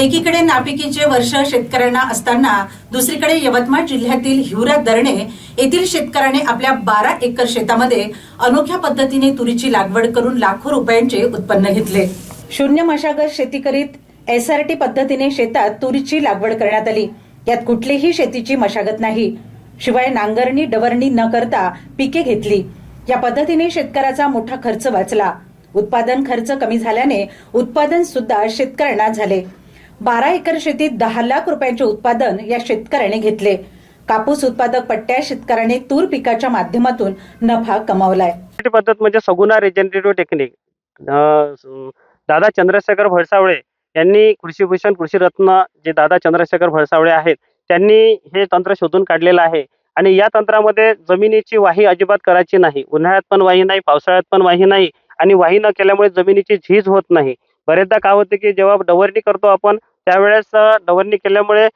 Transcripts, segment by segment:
एकीकडे नापिकीचे वर्ष शेतकऱ्यांना असताना दुसरीकडे यवतमाळ जिल्ह्यातील हिवरा दरणे येथील शेतकऱ्याने आपल्या 12 एकर शेतामध्ये अनोख्या पद्धतीने तुरीची लागवड करून लाखो रुपयांचे उत्पन्न घेतले। शून्य मशागत शेती करीत एसआरटी पद्धतीने शेतात तुरीची लागवड करण्यात आली। यात कुठलीही शेतीची मशागत नाही, शिवाय नांगरणी डवरणी न करता पिके घेतली। या पद्धतीने शेतकऱ्याचा मोठा खर्च वाचला। उत्पादन खर्च कमी झाल्याने उत्पादन सुद्धा शेतकऱ्यांना झाले। 12 एकर शेतीत 10 लाख रुपयांचे उत्पादन या शेतकऱ्याने घेतले। कापूस उत्पादक पट्ट्या शेतकऱ्याने तूर पिकाच्या माध्यमातून नफा कमावलाय। पद्धत म्हणजे सगुना रिजनरेटिव्ह टेक्निक दादा चंद्रशेखर भडसावळे यांनी कृषीभूषण कृषीरत्न जे दादा चंद्रशेखर भडसावळे आहेत त्यांनी हे तंत्र शोधून काढलेलं आहे। आणि या तंत्रामध्ये जमिनीची वाही अजिबात करायची नाही। उन्हाळ्यात पण वाही नाही, पावसाळ्यात पण वाही नाही, आणि वाही न केल्यामुळे जमिनीची झीज होत नाही। बरेचदा काय होते की जेव्हा डवरणी करतो आपण त्यावेळेस डवरणी केल्यामुळे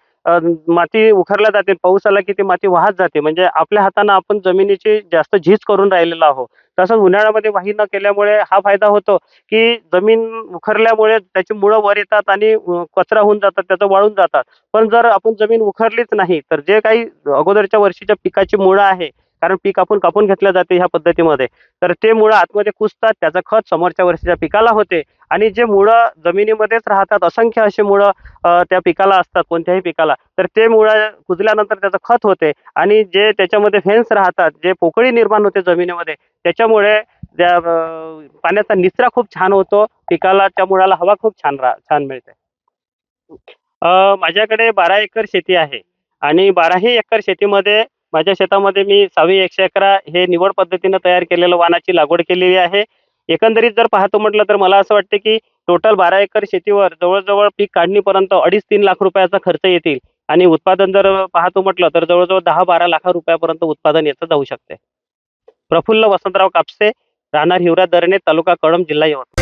माती उखरल्या जाते, पाऊस आला की ती माती वाहत जाते, म्हणजे आपल्या हाताने आपण जमिनीची जास्त झीज करून राहिलेलो आहोत। तसंच उन्हाळ्यामध्ये वाही न केल्यामुळे हा फायदा होतो की जमीन उखरल्यामुळे त्याची मुळं वर येतात आणि कचरा होऊन जातात, त्याचं वाळून जातात। पण जर आपण जमीन उखरलीच नाही तर जे काही अगोदरच्या वर्षीच्या पिकाची मुळं आहे, कारण पीक आपण कापून घेतल्या जाते ह्या पद्धतीमध्ये, तर ते मुळं आतमध्ये कुजतात, त्याचं खत समोरच्या वर्षीच्या पिकाला होते। आणि जे मुळं जमिनीमध्येच राहतात, असंख्य असे मुळं त्या पिकाला असतात, कोणत्याही पिकाला, तर ते मुळं कुजल्यानंतर त्याचं खत होते। आणि जे त्याच्यामध्ये फेन्स राहतात, जे पोकळी निर्माण होते जमिनीमध्ये, त्याच्यामुळे त्या पाण्याचा निचरा खूप छान होतो पिकाला, त्या मुळाला हवा खूप छान मिळते। माझ्याकडे 12 एकर शेती आहे आणि 12ही एकर शेतीमध्ये माझ्या शेतामध्ये मी 6 100 हे निवड पद्धतीने तयार केलेलं वाणाची लागवड केलेली आहे। एकंदरीत जर पाहतो म्हटलं तर मला असं वाटतं की टोटल 12 एकर शेतीवर जवळजवळ पीक काढणीपर्यंत 2.5-3 लाख रुपयाचा खर्च येतील, आणि उत्पादन जर पाहतो म्हटलं तर जवळजवळ 10-12 लाख रुपयापर्यंत उत्पादन याचं जाऊ शकते। प्रफुल्ल वसंतराव कापसे, राहणार हिवरा दरणे, तालुका कळंब, जिल्हा यवतमाळ।